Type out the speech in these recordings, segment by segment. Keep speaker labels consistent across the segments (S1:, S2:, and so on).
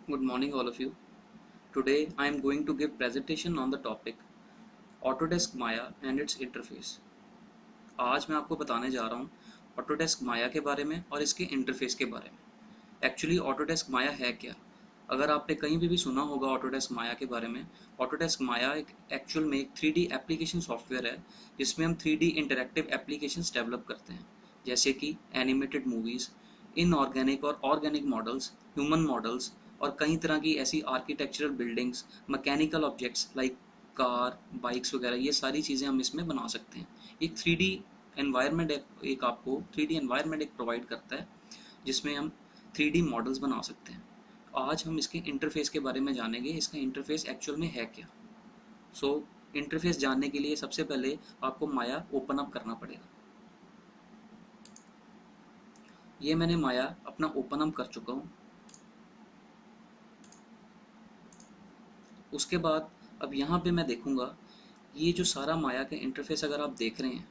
S1: Good morning all of you. Today I am going to give presentation on the topic Autodesk Maya and its interface. आज मैं आपको बताने जा रहा हूँ Autodesk Maya के बारे में और इसके इंटरफेस के बारे में। एक्चुअली Autodesk Maya है क्या? अगर आपने कहीं भी सुना होगा Autodesk Maya के बारे में, Autodesk Maya एक एक्चुअल में एक 3D एप्लीकेशन सॉफ्टवेयर है जिसमें हम 3D इंटरैक्टिव एप्लीकेशंस डेवलप करते हैं, जैसे कि एनिमेटेड मूवीज़, इनऑर्गेनिक और ऑर्गेनिक मॉडल्स, ह्यूमन मॉडल्स और कई तरह की ऐसी architectural buildings, mechanical objects like car, bikes वगैरह, ये सारी चीज़ें हम इसमें बना सकते हैं। एक 3D एनवायरनमेंट एक आपको 3D एनवायरनमेंट एक प्रोवाइड करता है जिसमें हम 3D मॉडल्स बना सकते हैं। आज हम इसके इंटरफेस के बारे में जानेंगे, इसका इंटरफेस एक्चुअल में है क्या। इंटरफेस जानने के लिए सबसे पहले आपको माया ओपन अप करना पड़ेगा। ये मैंने माया अपना ओपन अप कर चुका हूँ। उसके बाद अब यहाँ पे मैं देखूंगा ये जो सारा माया का इंटरफेस अगर आप देख रहे हैं,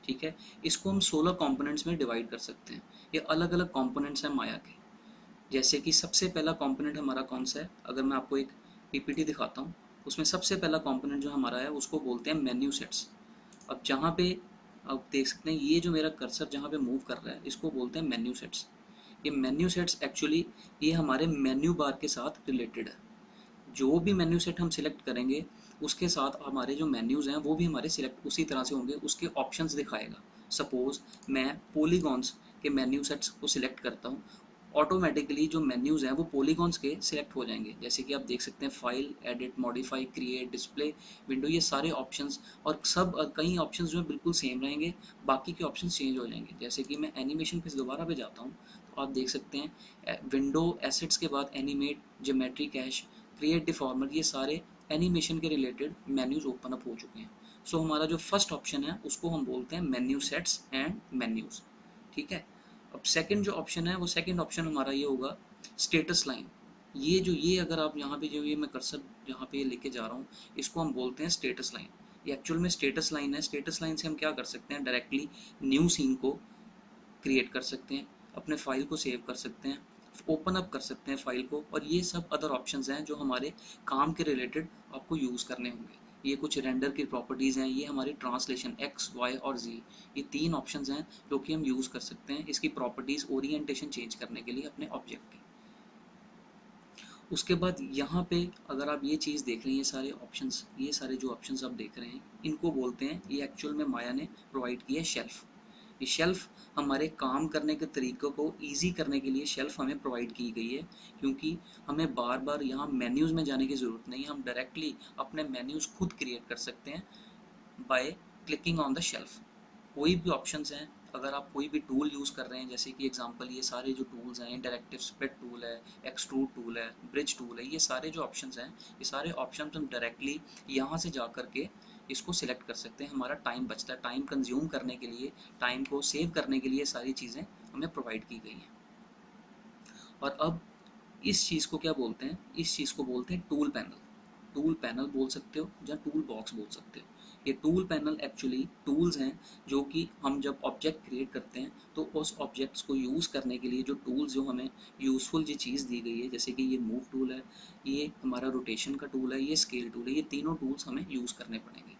S1: ठीक है, इसको हम 16 कंपोनेंट्स में डिवाइड कर सकते हैं। ये अलग अलग कंपोनेंट्स हैं माया के। जैसे कि सबसे पहला कंपोनेंट हमारा कौन सा है, अगर मैं आपको एक पीपीटी दिखाता हूँ, उसमें सबसे पहला कंपोनेंट जो हमारा है उसको बोलते हैं मेन्यू सेट्स। अब जहाँ पे आप देख सकते हैं ये जो मेरा कर्सर जहाँ पे मूव कर रहा है इसको बोलते हैं मेन्यू सेट्स। ये मेन्यू सेट्स एक्चुअली ये हमारे मेन्यू बार के साथ रिलेटेड है। जो भी मेन्यू सेट हम सिलेक्ट करेंगे उसके साथ हमारे जो मेन्यूज़ हैं वो भी हमारे सिलेक्ट उसी तरह से होंगे, उसके ऑप्शंस दिखाएगा। सपोज मैं पॉलीगॉन्स के मेन्यू सेट्स को सिलेक्ट करता हूँ, ऑटोमेटिकली जो मेन्यूज़ हैं वो पॉलीगॉन्स के सिलेक्ट हो जाएंगे। जैसे कि आप देख सकते हैं file, edit, modify, create, display, window, ये सारे ऑप्शंस और सब कई ऑप्शंस जो हैं बिल्कुल सेम रहेंगे, बाकी के ऑप्शंस चेंज हो जाएंगे। जैसे कि मैं एनिमेशन पे दोबारा पे जाता हूँ तो आप देख सकते हैं विंडो एसेट्स के बाद एनिमेट, ज्योमेट्री, कैश, क्रिएट, डिफॉर्मर, ये सारे एनिमेशन के रिलेटेड मेन्यूज ओपन अप हो चुके हैं। हमारा जो फर्स्ट ऑप्शन है उसको हम बोलते हैं मेन्यू सेट्स एंड मेन्यूज। ठीक है। अब सेकंड जो ऑप्शन है वो सेकंड ऑप्शन हमारा ये होगा स्टेटस लाइन। ये अगर आप यहाँ पे जो ये मैं कर्सर यहाँ पे लेके जा रहा हूँ इसको हम बोलते हैं स्टेटस लाइन। ये एक्चुअल में स्टेटस लाइन है। स्टेटस लाइन से हम क्या कर सकते हैं, डायरेक्टली न्यू सीन को क्रिएट कर सकते हैं, अपने फाइल को सेव कर सकते हैं, ओपन अप कर सकते हैं फाइल को, और ये सब अदर ऑप्शंस हैं जो हमारे काम के रिलेटेड आपको यूज़ करने होंगे। ये कुछ रेंडर की प्रॉपर्टीज़ हैं, ये हमारी ट्रांसलेशन एक्स, वाई और जी, ये तीन ऑप्शंस हैं जो कि हम यूज़ कर सकते हैं इसकी प्रॉपर्टीज़ ओरिएंटेशन चेंज करने के लिए अपने ऑब्जेक्ट की। उसके बाद यहाँ पे अगर आप ये चीज़ देख रहे हैं, ये सारे ऑप्शंस, ये सारे जो ऑप्शंस आप देख रहे हैं इनको बोलते हैं, ये एक्चुअल में माया ने प्रोवाइड किया है शेल्फ। ये शेल्फ हमारे काम करने के तरीक़ों को ईजी करने के लिए शेल्फ हमें प्रोवाइड की गई है, क्योंकि हमें बार बार यहाँ मेन्यूज़ में जाने की ज़रूरत नहीं है। हम डायरेक्टली अपने मेन्यूज़ खुद क्रिएट कर सकते हैं by clicking on the shelf. कोई भी ऑप्शंस हैं, अगर आप कोई भी टूल यूज़ कर रहे हैं, जैसे कि एग्जांपल ये सारे जो टूल्स हैं, इंटरैक्टिव स्प्लिट टूल है, एक्सट्रूड टूल है, ब्रिज टूल है, ये सारे जो ऑप्शंस हैं, ये सारे ऑप्शंस हम डायरेक्टली यहाँ से जा कर के इसको सिलेक्ट कर सकते हैं। हमारा टाइम बचता है, टाइम कंज्यूम करने के लिए, टाइम को सेव करने के लिए सारी चीज़ें हमें प्रोवाइड की गई हैं। और अब इस चीज़ को क्या बोलते हैं, इस चीज़ को बोलते हैं टूल पैनल। टूल पैनल बोल सकते हो या टूल बॉक्स बोल सकते हो। ये टूल पैनल एक्चुअली टूल्स हैं जो कि हम जब ऑब्जेक्ट क्रिएट करते हैं तो उस ऑब्जेक्ट्स को यूज़ करने के लिए जो टूल्स जो हमें यूज़फुल जो चीज़ दी गई है, जैसे कि ये मूव टूल है, ये हमारा रोटेशन का टूल है, ये स्केल टूल है, ये तीनों टूल्स हमें यूज़ करने पड़ेंगे।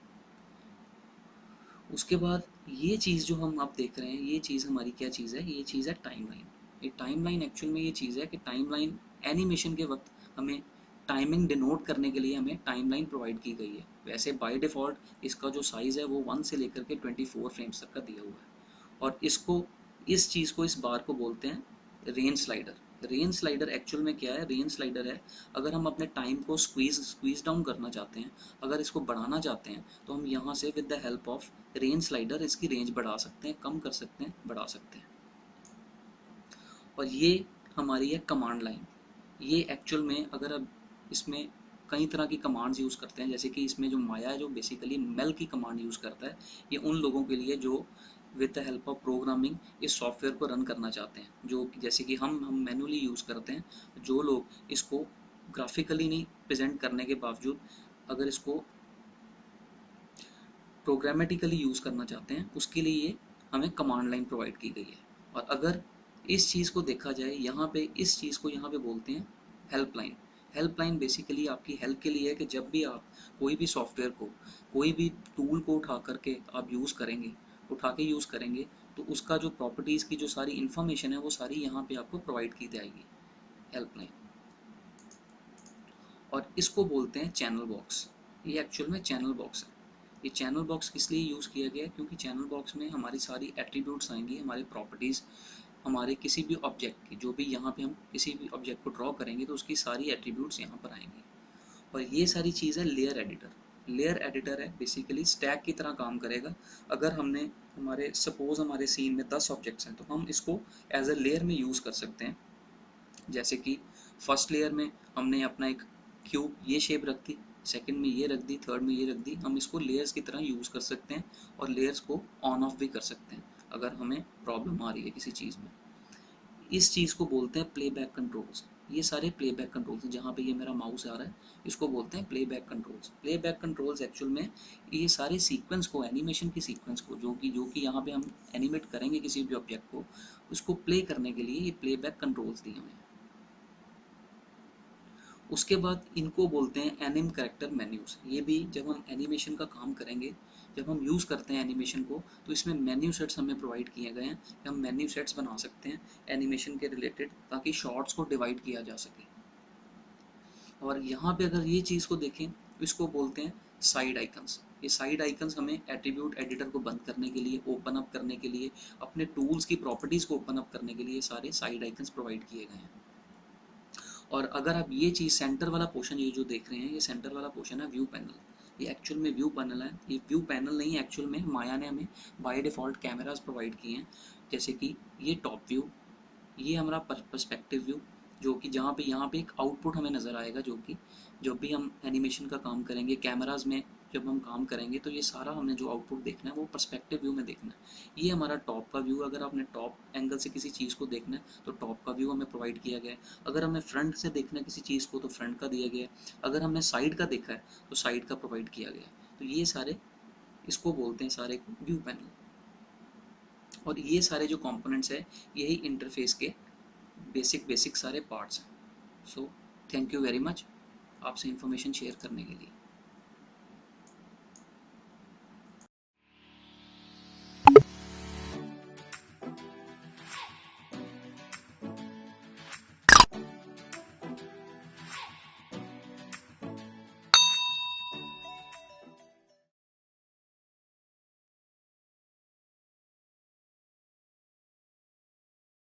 S1: उसके बाद ये चीज़ जो हम आप देख रहे हैं, ये चीज़ हमारी क्या चीज़ है, ये चीज़ है टाइमलाइन। ये टाइमलाइन एक्चुअल में ये चीज़ है कि टाइमलाइन एनिमेशन के वक्त हमें टाइमिंग डिनोट करने के लिए हमें टाइमलाइन प्रोवाइड की गई है। वैसे बाय डिफ़ॉल्ट इसका जो साइज़ है वो 1 से लेकर के 24 फ्रेम्स तक का दिया हुआ है। और इसको, इस चीज़ को, इस बार को बोलते हैं range slider. Range slider actual में क्या है, रेंज स्लाइडर है अगर हम अपने टाइम को स्क्वीज डाउन करना चाहते हैं, अगर इसको बढ़ाना चाहते हैं तो हम यहाँ से with the help of range slider इसकी रेंज बढ़ा सकते हैं, कम कर सकते हैं, बढ़ा सकते हैं। और ये हमारी है कमांड लाइन। ये एक्चुअल में अगर अब इसमें कई तरह की कमांड्स यूज़ करते हैं, जैसे कि इसमें जो माया है जो बेसिकली मेल की कमांड यूज़ करता है, ये उन लोगों के लिए जो with the help of programming इस सॉफ्टवेयर को रन करना चाहते हैं, जो जैसे कि हम मैनुअली यूज़ करते हैं। जो लोग इसको ग्राफिकली नहीं प्रेजेंट करने के बावजूद अगर इसको प्रोग्रामेटिकली यूज़ करना चाहते हैं, उसके लिए ये हमें कमांड लाइन प्रोवाइड की गई है। और अगर इस चीज़ को देखा जाए, यहाँ पे इस चीज़ को यहाँ पे बोलते हैं हेल्पलाइन। हेल्पलाइन बेसिकली आपकी हेल्प के लिए है कि जब भी आप कोई भी सॉफ्टवेयर को, कोई भी टूल को उठा करके आप यूज़ करेंगे, उठा के यूज़ करेंगे, तो उसका जो प्रॉपर्टीज़ की जो सारी इन्फॉर्मेशन है वो सारी यहाँ पे आपको प्रोवाइड की जाएगी, हेल्पलाइन। और इसको बोलते हैं चैनल बॉक्स। ये एक्चुअल में चैनल बॉक्स है। ये चैनल बॉक्स किस लिए यूज़ किया गया है? क्योंकि चैनल बॉक्स में हमारी सारी एट्रीब्यूट्स आएंगी, हमारी प्रॉपर्टीज़, हमारे किसी भी ऑब्जेक्ट की, जो भी यहाँ पे हम किसी भी ऑब्जेक्ट को ड्रॉ करेंगे तो उसकी सारी एट्रीब्यूट्स यहाँ पर आएंगी। और ये सारी चीज़ है लेयर एडिटर। लेयर एडिटर है बेसिकली स्टैक की तरह काम करेगा। अगर हमने हमारे सपोज हमारे सीन में 10 ऑब्जेक्ट्स हैं तो हम इसको एज अ लेयर में यूज़ कर सकते हैं। जैसे कि फर्स्ट लेयर में हमने अपना एक क्यूब ये शेप रख दी, सेकंड में ये रख दी, थर्ड में ये रख दी। हम इसको लेयर्स की तरह यूज़ कर सकते हैं और लेयर्स को ऑन ऑफ भी कर सकते हैं अगर हमें प्रॉब्लम आ रही है किसी चीज़ में। इस चीज़ को बोलते हैं प्लेबैक कंट्रोल्स। ये सारे प्लेबैक कंट्रोल्स हैं, जहाँ पे ये मेरा माउस आ रहा है इसको बोलते हैं playback controls. Playback controls actual में ये सारे सीक्वेंस को, एनिमेशन की सीक्वेंस को, जो कि यहाँ पे हम एनिमेट करेंगे किसी भी ऑब्जेक्ट को, उसको प्ले करने के लिए ये प्लेबैक कंट्रोल्स दिए हुए हैं। उसके बाद इनको बोलते हैं एनिम कैरेक्टर मेन्यूज। ये भी जब हम एनिमेशन का काम करेंगे, जब हम यूज़ करते हैं एनिमेशन को, तो इसमें मेन्यू सेट्स हमें प्रोवाइड किए गए हैं कि हम मेन्यू सेट्स बना सकते हैं एनिमेशन के रिलेटेड, ताकि शॉर्ट्स को डिवाइड किया जा सके। और यहाँ पे अगर ये चीज़ को देखें तो इसको बोलते हैं साइड आइकन्स। ये साइड आइकन्स हमें एट्रीब्यूट एडिटर को बंद करने के लिए, ओपन अप करने के लिए, अपने टूल्स की प्रॉपर्टीज़ को ओपन अप करने के लिए सारे साइड आइकन्स प्रोवाइड किए गए हैं। और अगर आप ये चीज़ सेंटर वाला पोर्शन ये जो देख रहे हैं, ये सेंटर वाला पोर्शन है व्यू पैनल। ये एक्चुअल में व्यू पैनल है। ये व्यू पैनल नहीं है, एक्चुअल में माया ने हमें बाय डिफ़ॉल्ट कैमरास प्रोवाइड किए हैं। जैसे कि ये टॉप व्यू, ये हमारा पर्सपेक्टिव व्यू, जो कि जहाँ पे यहाँ पे एक आउटपुट हमें नज़र आएगा, जो कि जब भी हम एनिमेशन का काम करेंगे कैमराज में, जब हम काम करेंगे तो ये सारा हमने जो आउटपुट देखना है वो पर्सपेक्टिव व्यू में देखना है। ये हमारा टॉप का व्यू। अगर आपने टॉप एंगल से किसी चीज़ को देखना है तो टॉप का व्यू हमें प्रोवाइड किया गया है। अगर हमें फ्रंट से देखना है किसी चीज़ को तो फ्रंट का दिया गया है। अगर हमने साइड का देखा है तो साइड का प्रोवाइड किया गया है। तो ये सारे, इसको बोलते हैं सारे को व्यू पैनल। और ये सारे जो कंपोनेंट्स है यही इंटरफेस के बेसिक सारे पार्ट्स हैं। So thank you very much आपसे इंफॉर्मेशन शेयर करने के लिए।